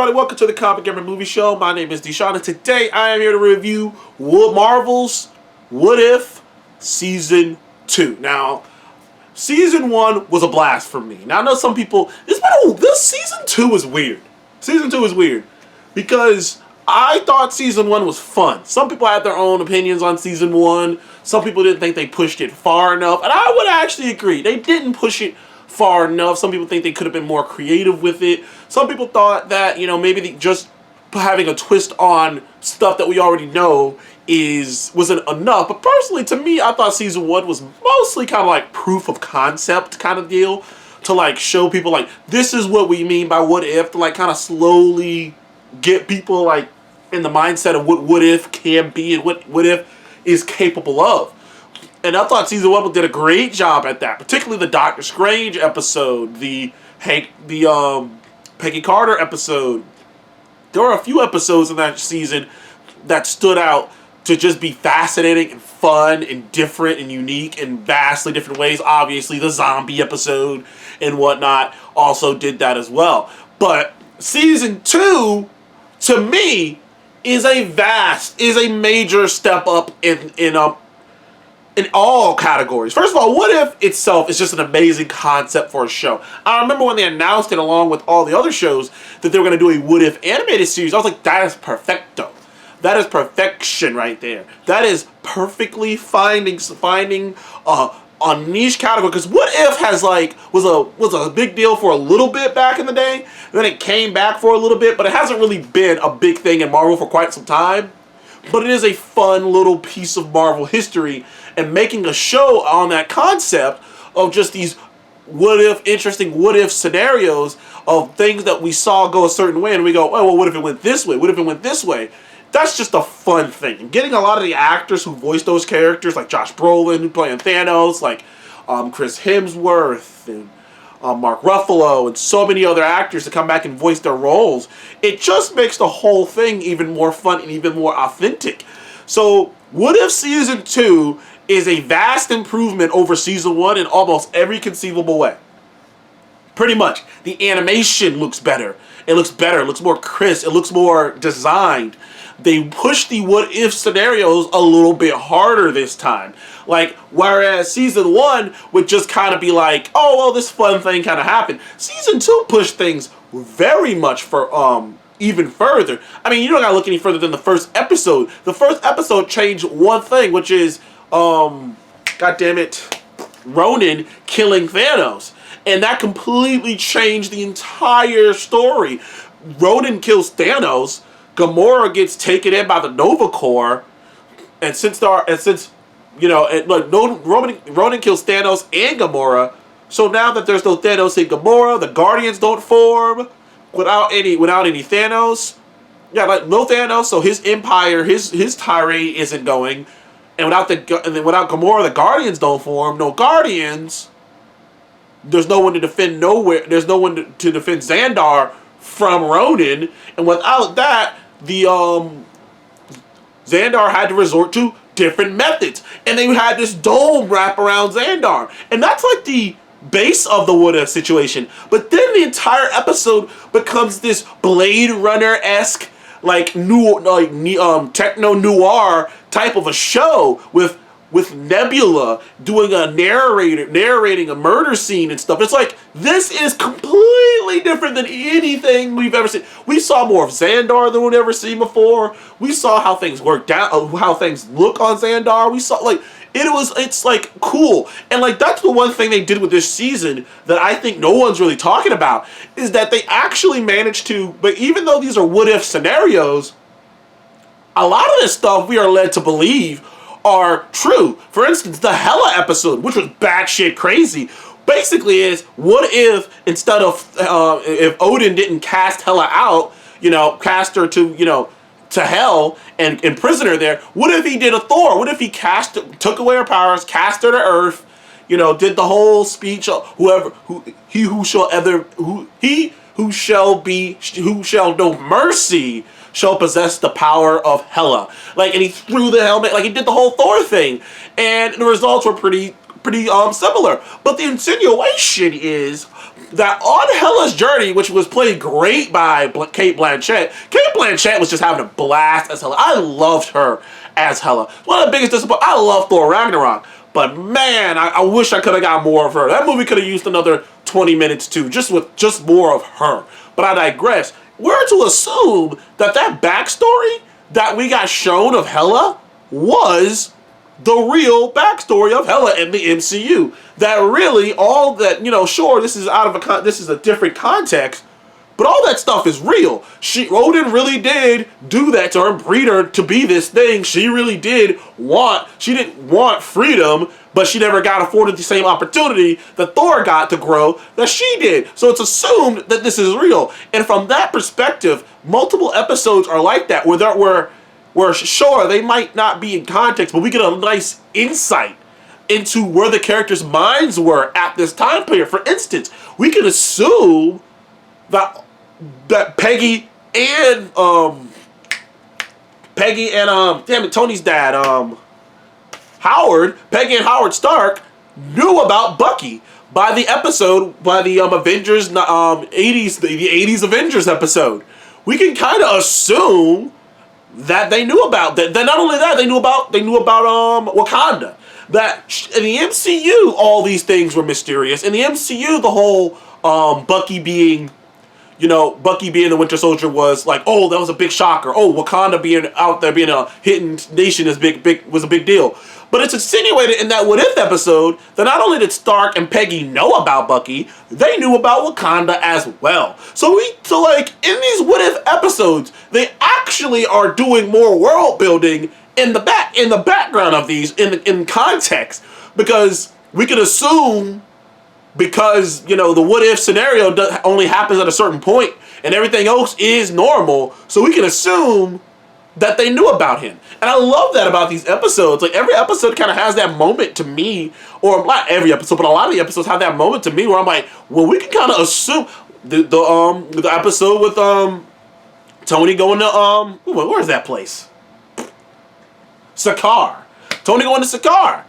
everybody, welcome to the Comic Gamer Movie Show. My name is Deshaun, and today I am here to review Marvel's What If Season 2. Now, Season 1 was a blast for me. Now, I know some people, this Season 2 is weird. Season 2 is weird because I thought Season 1 was fun. Some people had their own opinions on Season 1. Some people didn't think they pushed it far enough, and I would actually agree. They didn't push it far enough. Some people think they could have been more creative with it. Some people thought that, maybe just having a twist on stuff that we already know wasn't enough. But personally, to me, I thought Season 1 was mostly kind of like proof of concept kind of deal to like show people like, this is what we mean by what if, to like kind of slowly get people like in the mindset of what if can be and what if is capable of. And I thought Season 1 did a great job at that, particularly the Doctor Strange episode, the Peggy Carter episode. There were a few episodes in that season that stood out to just be fascinating and fun and different and unique in vastly different ways. Obviously, the zombie episode and whatnot also did that as well. But Season 2, to me, is a major step up in all categories. First of all, What If itself is just an amazing concept for a show. I remember when they announced it along with all the other shows that they were going to do a What If animated series. I was like, that is perfecto. That is perfection right there. That is perfectly finding a niche category. Because What If was a big deal for a little bit back in the day. And then it came back for a little bit, but it hasn't really been a big thing in Marvel for quite some time. But it is a fun little piece of Marvel history, and making a show on that concept of just these interesting what if scenarios of things that we saw go a certain way, and we go, oh, well, what if it went this way? What if it went this way? That's just a fun thing. And getting a lot of the actors who voice those characters, like Josh Brolin, who playing Thanos, like Chris Hemsworth, and Mark Ruffalo, and so many other actors to come back and voice their roles, it just makes the whole thing even more fun and even more authentic. So, What If Season 2 is a vast improvement over Season 1 in almost every conceivable way. Pretty much. The animation looks better. It looks more crisp, it looks more designed. They push the what if scenarios a little bit harder this time. Like, whereas Season 1 would just kind of be like, oh, well, this fun thing kind of happened. Season 2 pushed things very much for even further. I mean, you don't gotta look any further than the first episode. The first episode changed one thing, which is, Ronan killing Thanos. And that completely changed the entire story. Ronan kills Thanos, Gamora gets taken in by the Nova Corps, and Ronan kills Thanos and Gamora. So now that there's no Thanos and Gamora, the Guardians don't form without any Thanos. Yeah, like no Thanos, so his empire, his tirade isn't going, and without Gamora, the Guardians don't form. No Guardians. There's no one to defend nowhere. There's no one to defend Xandar from Ronan, and without that, the Xandar had to resort to different methods, and they had this dome wrap around Xandar, and that's like the base of the what if situation. But then the entire episode becomes this Blade Runner-esque, like techno noir type of a show with Nebula doing narrating a murder scene and stuff. It's like, this is completely different than anything we've ever seen. We saw more of Xandar than we've ever seen before. We saw how things worked out, how things look on Xandar. We saw, like, it's like cool. And like, that's the one thing they did with this season that I think no one's really talking about, is that they actually managed to, but even though these are what if scenarios, a lot of this stuff we are led to believe are true. For instance, the Hela episode, which was batshit crazy, basically is, what if instead of if Odin didn't cast Hela out, cast her to hell and imprison her there, what if he did a Thor? What if he took away her powers, cast her to Earth, did the whole speech of who shall know mercy shall possess the power of Hela. Like, and he threw the helmet, like he did the whole Thor thing, and the results were pretty similar. But the insinuation is that on Hela's journey, which was played great by Cate Blanchett was just having a blast as Hela. I loved her as Hela. One of the biggest disappointments. I love Thor Ragnarok, but man, I wish I could have got more of her. That movie could have used another 20 minutes too, just more of her. But I digress. We're to assume that backstory that we got shown of Hela was the real backstory of Hela in the MCU. That really all that, sure, this is this is a different context, but all that stuff is real. Odin really did do that to her, breed her to be this thing. She didn't want freedom, but she never got afforded the same opportunity that Thor got to grow that she did. So it's assumed that this is real. And from that perspective, multiple episodes are like that, where sure, they might not be in context, but we get a nice insight into where the characters' minds were at this time period. For instance, we can assume that Peggy and Tony's dad, Peggy and Howard Stark knew about Bucky by the Avengers 80s, the 80s Avengers episode. We can kind of assume that they knew about that. Not only that, they knew about Wakanda. That in the MCU, all these things were mysterious. In the MCU, the whole Bucky being the Winter Soldier was like, oh, that was a big shocker. Oh, Wakanda being out there being a hidden nation was a big deal. But it's insinuated in that What If episode that not only did Stark and Peggy know about Bucky, they knew about Wakanda as well. So in these What If episodes, they actually are doing more world building in the background of these in context, because we can assume, because the What If scenario only happens at a certain point and everything else is normal, so we can assume that they knew about him. And I love that about these episodes. Like, every episode kind of has that moment to me, or not every episode, but a lot of the episodes have that moment to me where I'm like, well, we can kind of assume the episode with Tony going to where's that place? Sakaar. Tony going to Sakaar.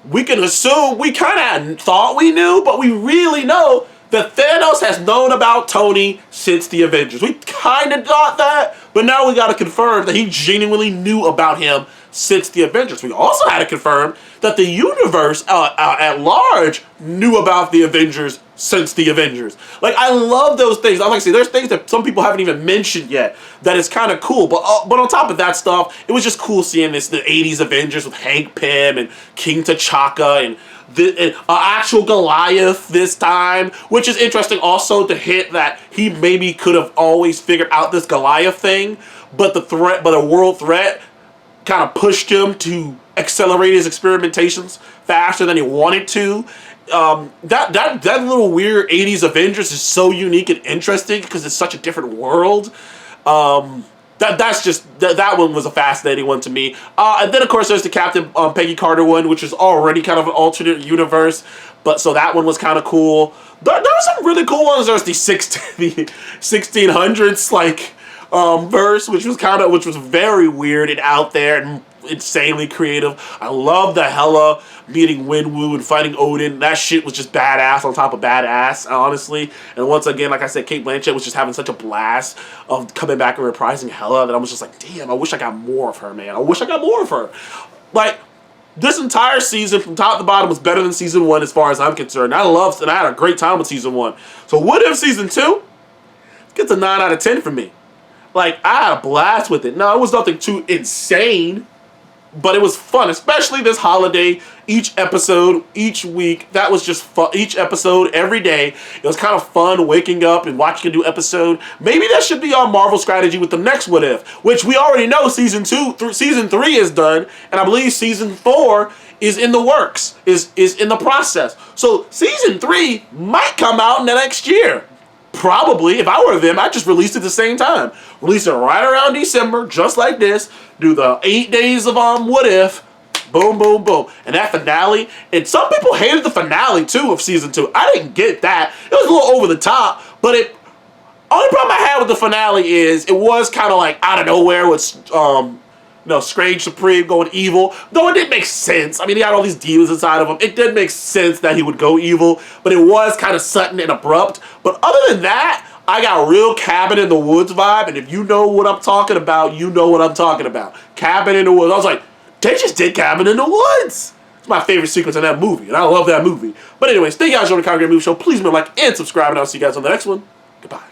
We can assume, we kind of thought we knew, but we really know that Thanos has known about Tony since the Avengers. We kind of thought that, but now we got to confirm that he genuinely knew about him since the Avengers. We also had to confirm that the universe at large knew about the Avengers since the Avengers. Like, I love those things. I like to say, there's things that some people haven't even mentioned yet that is kind of cool. But on top of that stuff, it was just cool seeing the 80s Avengers with Hank Pym and King T'Chaka and the actual Goliath this time, which is interesting also to hit that he maybe could have always figured out this Goliath thing, but a world threat kind of pushed him to accelerate his experimentations faster than he wanted to. That little weird 80s Avengers is so unique and interesting because it's such a different world. That one was a fascinating one to me. And then of course there's the Captain Peggy Carter one, which is already kind of an alternate universe. But so that one was kind of cool. There were some really cool ones. There's the 1600s verse, which was very weird and out there and insanely creative. I love the Hela meeting Winwu and fighting Odin. That shit was just badass on top of badass, honestly. And once again, like I said, Cate Blanchett was just having such a blast of coming back and reprising Hela that I was just like, damn, I wish I got more of her, man. I wish I got more of her. Like, this entire season from top to bottom was better than season 1 as far as I'm concerned. I had a great time with season 1. So What If season 2 gets a 9 out of 10 for me. Like, I had a blast with it. No, it was nothing too insane, but it was fun, especially this holiday. Each episode, each week, that was just fun. Each episode, every day, it was kind of fun waking up and watching a new episode. Maybe that should be our Marvel strategy with the next What If, which we already know season 3 is done, and I believe season 4 is in the works, is in the process. So season 3 might come out in the next year. Probably, if I were them, I'd just release it at the same time. Release it right around December, just like this. Do the 8 days of What If. Boom, boom, boom. And that finale, and some people hated the finale too of season 2. I didn't get that. It was a little over the top, but only problem I had with the finale is it was kind of like out of nowhere with Strange Supreme going evil. Though it did make sense. I mean, he had all these demons inside of him. It did make sense that he would go evil, but it was kind of sudden and abrupt. But other than that, I got real Cabin in the Woods vibe, and if you know what I'm talking about, you know what I'm talking about. Cabin in the Woods. I was like, they just did Cabin in the Woods. It's my favorite sequence in that movie, and I love that movie. But anyways, thank you guys for the Congress Movie Show. Please leave a like and subscribe, and I'll see you guys on the next one. Goodbye.